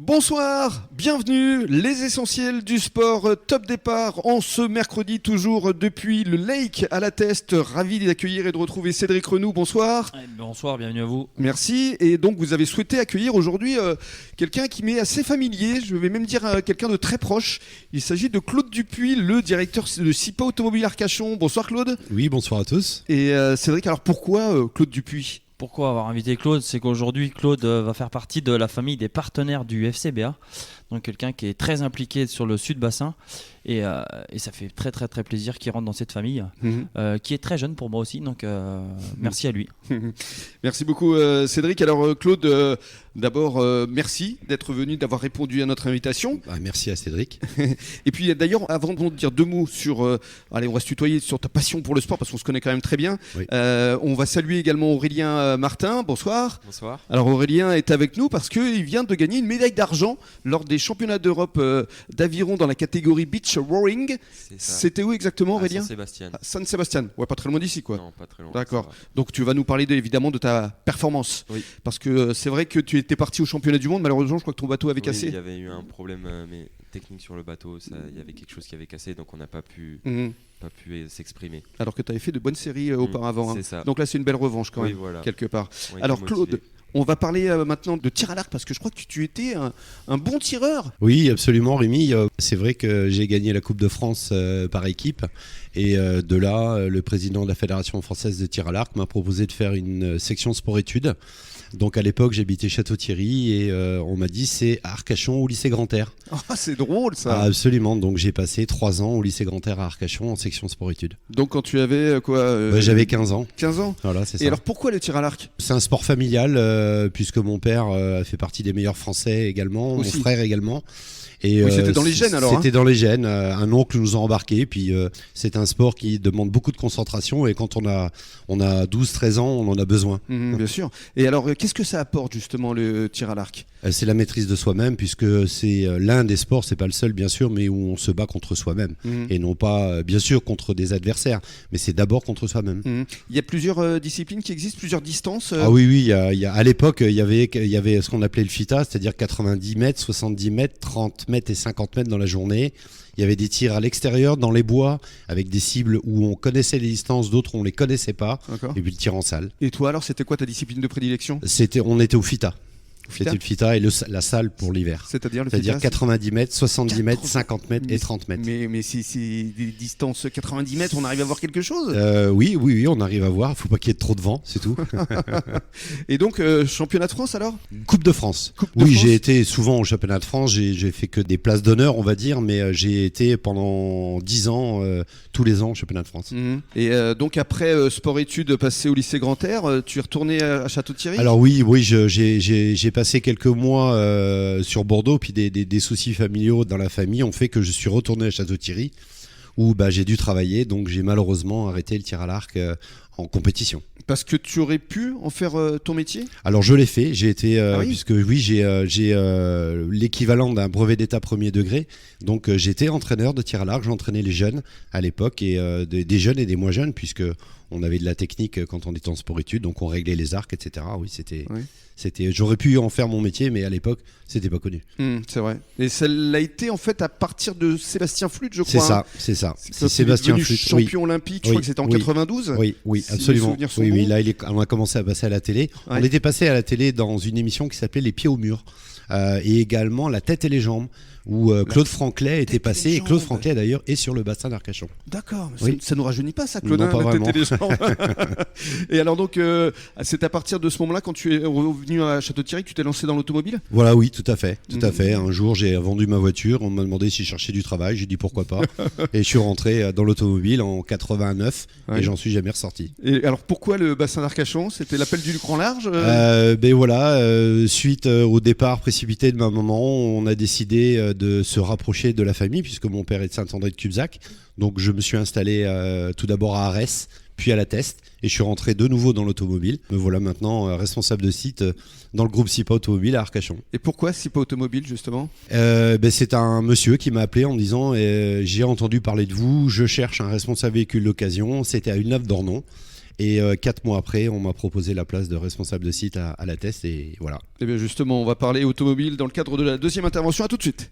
Bonsoir, bienvenue, les essentiels du sport, top départ en ce mercredi toujours depuis le Lake à la Teste. Ravi d'accueillir et de retrouver Cédric Renoux, bonsoir. Bonsoir, bienvenue à vous. Merci, et donc vous avez souhaité accueillir aujourd'hui quelqu'un qui m'est assez familier, je vais même dire quelqu'un de très proche. Il s'agit de Claude Dupuis, le directeur de SIPA Automobile Arcachon. Bonsoir Claude. Oui, bonsoir à tous. Et Cédric, alors pourquoi Claude Dupuis ? Pourquoi avoir invité Claude ? C'est qu'aujourd'hui, Claude va faire partie de la famille des partenaires du FCBA. Donc quelqu'un qui est très impliqué sur le Sud-Bassin. Et ça fait très très très plaisir qu'il rentre dans cette famille, qui est très jeune pour moi aussi. Donc merci à lui. Merci beaucoup Cédric. Alors Claude, d'abord merci d'être venu, d'avoir répondu à notre invitation. Merci à Cédric. Et puis d'ailleurs, avant de dire deux mots sur, allez, on va se tutoyer, sur ta passion pour le sport parce qu'on se connaît quand même très bien. Oui. On va saluer également Aurélien Martin. Bonsoir. Bonsoir. Alors Aurélien est avec nous parce qu'il vient de gagner une médaille d'argent lors des championnats d'Europe d'aviron dans la catégorie beach rowing. C'était où exactement Aurélien ? Saint-Sébastien. Saint-Sébastien. Ouais, pas très loin d'ici quoi. Non, pas très loin. D'accord. Donc tu vas nous parler évidemment de ta performance. Oui. Parce que c'est vrai que tu étais parti au championnat du monde, malheureusement je crois que ton bateau avait cassé. Il y avait eu un problème technique sur le bateau, il y avait quelque chose qui avait cassé, donc on n'a pas pu s'exprimer. Alors que tu avais fait de bonnes séries auparavant. C'est ça. Donc là c'est une belle revanche quand même, voilà. quelque part. On Alors était Claude, motivés. on va parler maintenant de tir à l'arc parce que je crois que tu étais un bon tireur. Oui, absolument Rémi. C'est vrai que j'ai gagné la Coupe de France par équipe. Et de là, le président de la Fédération française de tir à l'arc m'a proposé de faire une section sport-études. Donc à l'époque, j'habitais Château-Thierry et on m'a dit c'est à Arcachon au lycée Grand-Air. Ah, c'est drôle ça. Ah, absolument. Donc j'ai passé 3 ans au lycée Grand-Air à Arcachon en section sport-études. Donc quand tu avais quoi J'avais 15 ans. 15 ans. Voilà, c'est ça. Et alors pourquoi le tir à l'arc ? C'est un sport familial puisque mon père fait partie des meilleurs Français également, Aussi. mon frère également. Et oui, c'était dans les gènes alors. C'était dans les gènes. Un oncle nous a embarqués. Puis c'est un sport qui demande beaucoup de concentration et quand on a 12-13 ans, on en a besoin. Bien sûr. Et alors qu'est-ce que ça apporte justement le tir à l'arc ? C'est la maîtrise de soi-même puisque c'est l'un des sports, c'est pas le seul bien sûr, mais où on se bat contre soi-même et non pas bien sûr contre des adversaires, mais c'est d'abord contre soi-même. Il y a plusieurs disciplines qui existent, plusieurs distances. Ah oui, il y a, à l'époque, il y avait ce qu'on appelait le FITA, c'est-à-dire 90 mètres, 70 mètres, 30 mètres et 50 mètres dans la journée. Il y avait des tirs à l'extérieur, dans les bois, avec des cibles où on connaissait les distances, d'autres on les connaissait pas. D'accord. Et puis le tir en salle. Et toi alors, c'était quoi ta discipline de prédilection ? On était au FITA. FITA. C'était le FITA et la salle pour l'hiver. C'est-à-dire le C'est-à-dire FITA, 90 mètres, 70 mètres, 50 mètres et 30 mètres. Mais si c'est des distances 90 mètres, on arrive à voir quelque chose. Oui, on arrive à voir. Il ne faut pas qu'il y ait trop de vent, c'est tout. Et donc, championnat de France alors ? Coupe de France. France. J'ai été souvent au championnat de France. J'ai fait que des places d'honneur, on va dire, mais j'ai été pendant 10 ans, tous les ans, au championnat de France. Et donc après sport-études passé au lycée Grand-Air, tu es retourné à Château-Thierry ? Alors oui, j'ai passé quelques mois sur Bordeaux, puis des soucis familiaux dans la famille ont fait que je suis retourné à Château-Thierry, où j'ai dû travailler, donc j'ai malheureusement arrêté le tir à l'arc en compétition. Parce que tu aurais pu en faire ton métier ? Alors je l'ai fait, j'ai été Ah oui puisque oui j'ai l'équivalent d'un brevet d'état premier degré, donc j'étais entraîneur de tir à l'arc, j'entraînais les jeunes à l'époque et des jeunes et des moins jeunes puisque on avait de la technique quand on était en sport-études, donc on réglait les arcs, etc. Oui, j'aurais pu en faire mon métier, mais à l'époque, c'était pas connu. C'est vrai. Et ça l'a été en fait à partir de Sébastien Flute, je crois. C'est ça. C'est Sébastien devenu Flute. champion olympique, je crois que c'était en 92. Oui, si absolument. mes souvenirs sont Oui, bons. là, on a commencé à passer à la télé. Ouais. On était passé à la télé dans une émission qui s'appelait Les Pieds au mur. Et également La Tête et les Jambes, où Claude Franclet était passé. Et Claude Franclet, d'ailleurs, est sur le bassin d'Arcachon. D'accord, Oui. ça nous rajeunit pas ça, Claude, Non, pas la tête vraiment. et les jambes. Et alors donc, c'est à partir de ce moment-là, quand tu es revenu à Château-Thierry, que tu t'es lancé dans l'automobile ? Voilà, oui, tout à fait. Un jour, j'ai vendu ma voiture. On m'a demandé si je cherchais du travail. J'ai dit pourquoi pas. Et je suis rentré dans l'automobile en 89 Ouais. et j'en suis jamais ressorti. Et alors pourquoi le bassin d'Arcachon ? C'était l'appel du grand large Ben voilà, suite au départ précipité de ma maman, on a décidé de se rapprocher de la famille puisque mon père est de Saint-André de Cubzac. Donc je me suis installé tout d'abord à Arès, puis à la Teste et je suis rentré de nouveau dans l'automobile. Me voilà maintenant responsable de site dans le groupe SIPA Automobile à Arcachon. Et pourquoi SIPA Automobile justement ? C'est un monsieur qui m'a appelé en me disant j'ai entendu parler de vous, je cherche un responsable véhicule d'occasion. C'était à Villeneuve-d'Ornon. Et 4 mois après, on m'a proposé la place de responsable de site à la Test, et voilà. Et bien justement, on va parler automobile dans le cadre de la deuxième intervention. À tout de suite.